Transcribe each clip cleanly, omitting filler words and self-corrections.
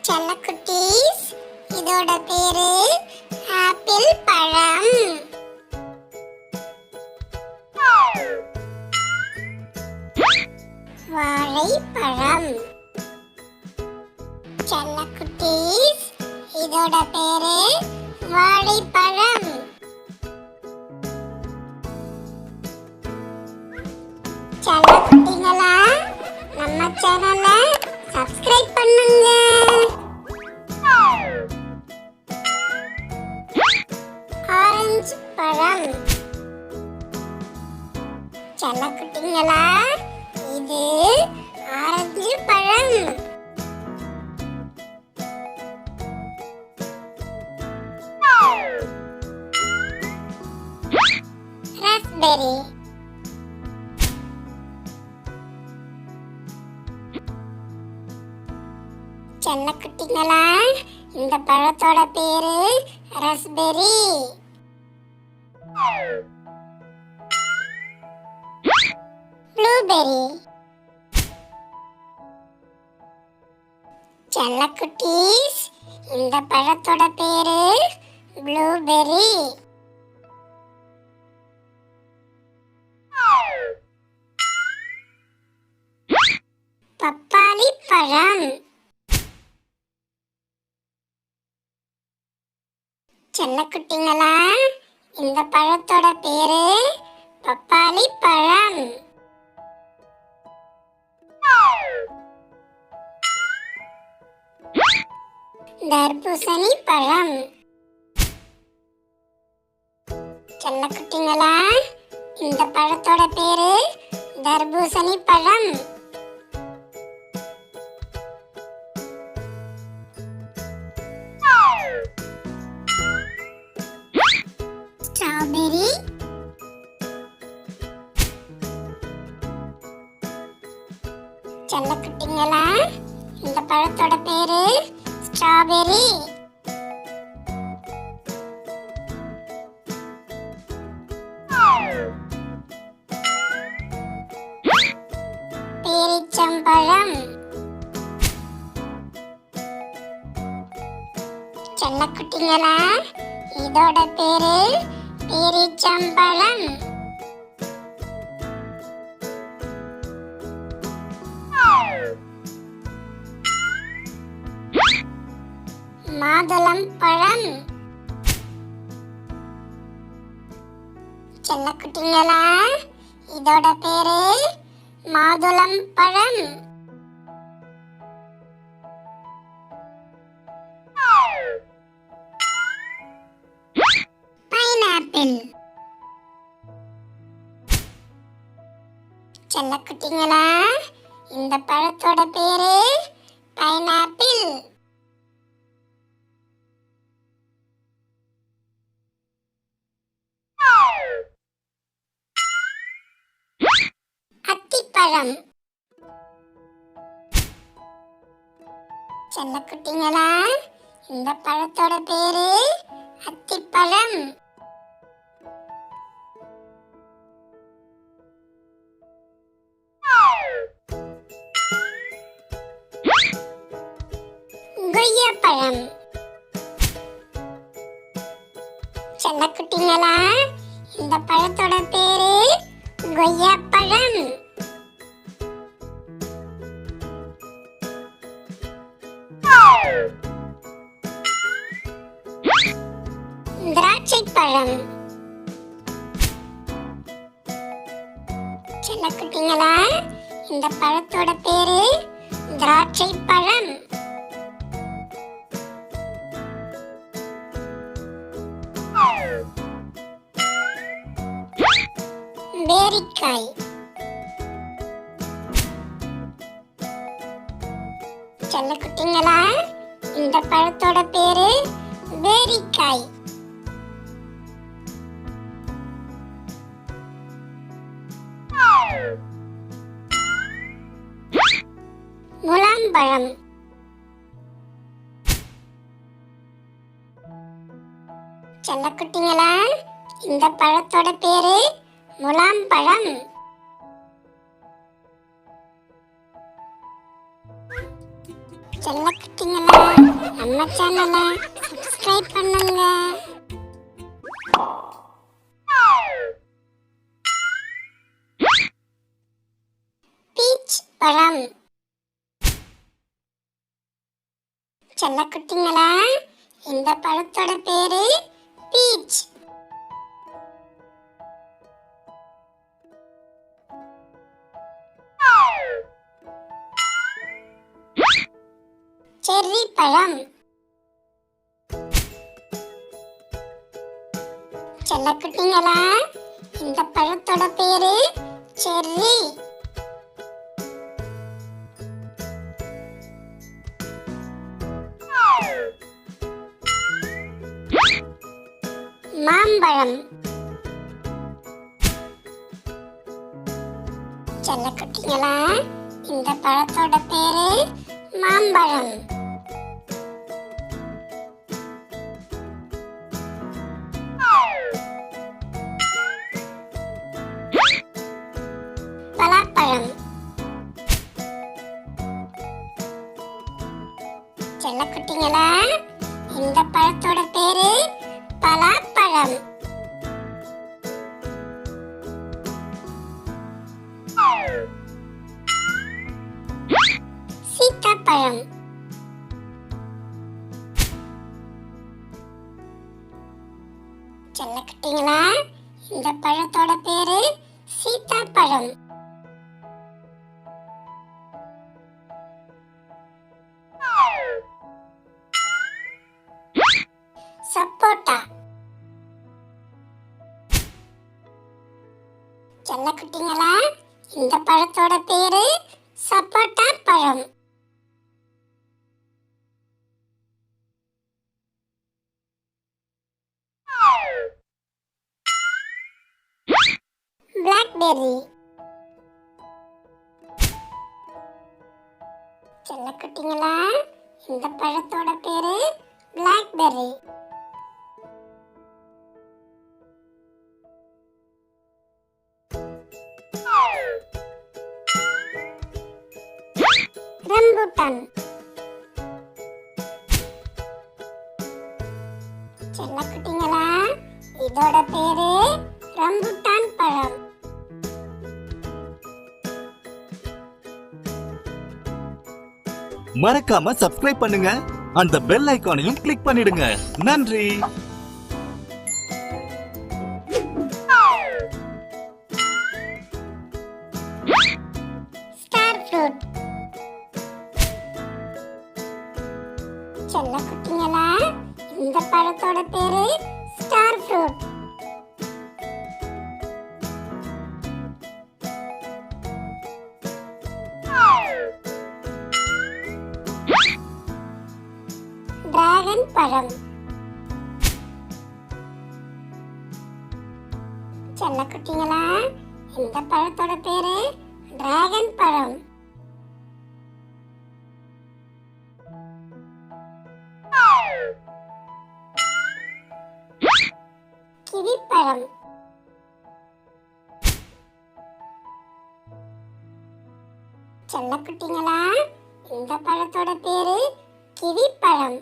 செல்லக்குட்டீஸ், இதோட பேரு ஆப்பிள் பழம். வாழைப்பழம். செல்லக்குட்டீஸ், இதோட பேரு வாழைப்பழம். செல்லக்குட்டிங்களா, நம்ம சேனலை சப்ஸ்கிரைப் பண்ணுங்க. ஆரஞ்சு பழம். செல்லக்குட்டிங்களா, இது ஆரஞ்சு பழம். ராஸ்பெரி. செல்லக்குட்டிங்களா, இந்த பழத்தோட பேரு ராஸ்பெரி. ப்ளூபெரி. செல்லக்குட்டீஸ், இந்த பழத்தோட பேரு ப்ளூபெரி. பப்பாளி பழம். செல்லக்குட்டிங்களா, இந்த பழத்தோட பேரு பப்பாளி பழம். தர்பூசணி பழம். செல்லக்குட்டிங்களா, இந்த பழத்தோட பேரு தர்பூசணி பழம். ஸ்ட்ராபெரி. செல்லக்குட்டிங்களா, இந்த பழத்தோட பேரு ஸ்ட்ராபெரி. பேரிச்சம்பழம். செல்லக்குட்டிங்களா, இதோட பேரு பேரிச்சம்பழம். மாதுளம் பழம். செல்லக்குட்டிங்களா, இதோட பேரு மாதுளம் பழம். பைனாப்பிள். செல்லக்குட்டிங்களா, இந்த பழத்தோட பேரு பைனாப்பிள். அத்திப்பழம். செல்லக்குட்டிங்களா, இந்த பழத்தோட பேரு அத்திப்பழம். கொய்யாப்பழம். செல்லக்குட்டிங்களா, இந்த பழத்தோட பேரு கொய்யாப்பழம். திராட்சைப்பழம். செல்லக்குட்டிங்களா, இந்த பழத்தோட பேரு திராட்சைப்பழம். பேரிக்காய். செல்லக்குட்டிங்களா, இந்த பழத்தோட பேரு பேரிக்காய். முலாம்பழம். செல்லக்குட்டிங்களா, இந்த பழத்தோட பேரு முலாம்பழம். செல்லக்குட்டிங்களா, நம்ம சேனலை சப்ஸ்கிரைப் பண்ணுங்க. பீச் பழம். செல்லக்குட்டிங்களா, இந்த பழத்தோட பேரு பீச். செர்ரி பழம். செல்லக்குட்டிங்களா, இந்த பழத்தோட பேரு செர்ரி. மாம்பழம். செல்லக்குட்டிங்களா, இந்த பழத்தோட பேரு மாம்பழம். பலாப்பழம். செல்லக்குட்டிங்களா, இந்த பழத்தோட பேரு பலாப்பழம். சீத்தாப்பழம். செல்லக்குட்டிங்களா, இந்த பழத்தோட பேரு சீத்தாப்பழம். சப்போட்டா. செல்லக்குட்டிங்களா, இந்த பழத்தோட பேரு சப்போட்டா பழம். பிளாக்பெர்ரி. செல்லக்குட்டிங்களா, இந்த பழத்தோட பேரு பிளாக்பெர்ரி. ரம்பூட்டான். செல்லக்குட்டிங்களா, இதோட பேரு ரம்பூட்டான் பழம். மறக்காம சப்ஸ்கிரைப் பண்ணுங்க, அந்த பெல் ஐகானையும் கிளிக் பண்ணிடுங்க. நன்றி. Star fruit. செல்லக்குட்டிங்களா, இந்த பழத்தோட பேரு ஸ்டார் ஃப்ரூட். டிராகன் பழம். செல்லக்குட்டிங்களா, இந்த பழத்தோட பேரு டிராகன் பழம். கிவி பழம். செல்லக்குட்டிங்களா, இந்த பழத்தோட பேரு கிவி பழம்.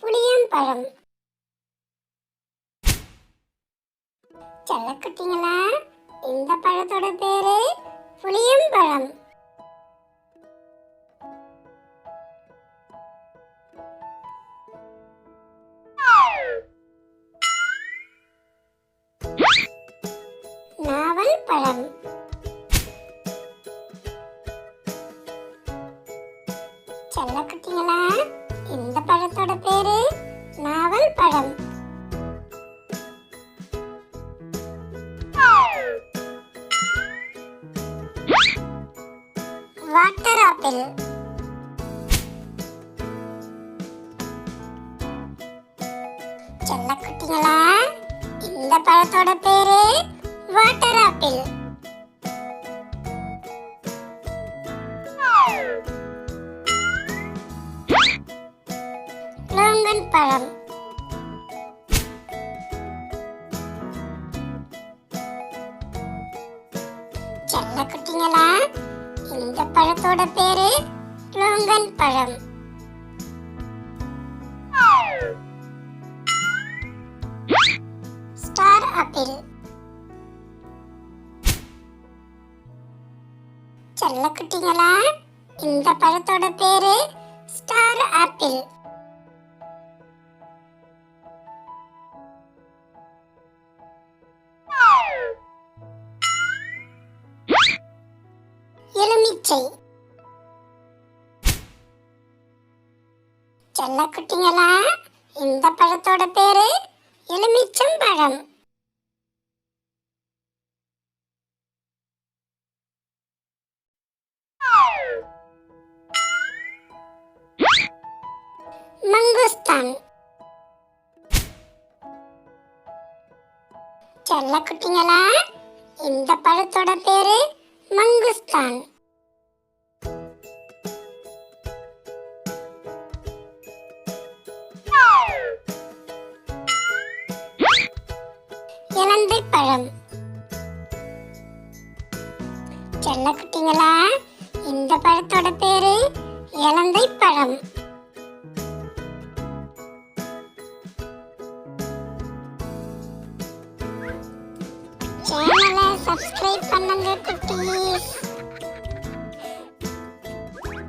புளியம்பழம். செல்லக்குட்டிங்களா, இந்த பழத்தோட பேரு புளியம்பழம். நாவல் பழம். செல்லக்குட்டிங்களா, இந்த பழத்தோட பேரு நாவல் பழம். Water apple. செல்லக்குட்டிங்களா, இந்த பழத்தோட பேரு வாட்டர் ஆப்பிள். லோங்கன் பழம். செல்ல குட்டிங்களா, இந்த பழத்தோட பேரு லோங்கன் பழம். Star apple. செல்ல குட்டிங்களா, இந்த பழத்தோட பேரு ஸ்டார் ஆப்பிள். எலுமிச்சை. செல்ல குட்டிங்களா, இந்த பழத்தோட பேரு எலுமிச்சம் பழம். மங்குஸ்தான். செல்ல குட்டிங்களா, இந்த பழத்தோட பேரு மங்குஸ்தான். இலந்தை பழம். செல்ல குட்டிங்களா, இந்த பழத்தோட பேரு இலந்தை பழம். சேனலை சப்ஸ்கிரைப் பண்ணுங்க குட்டீஸ்.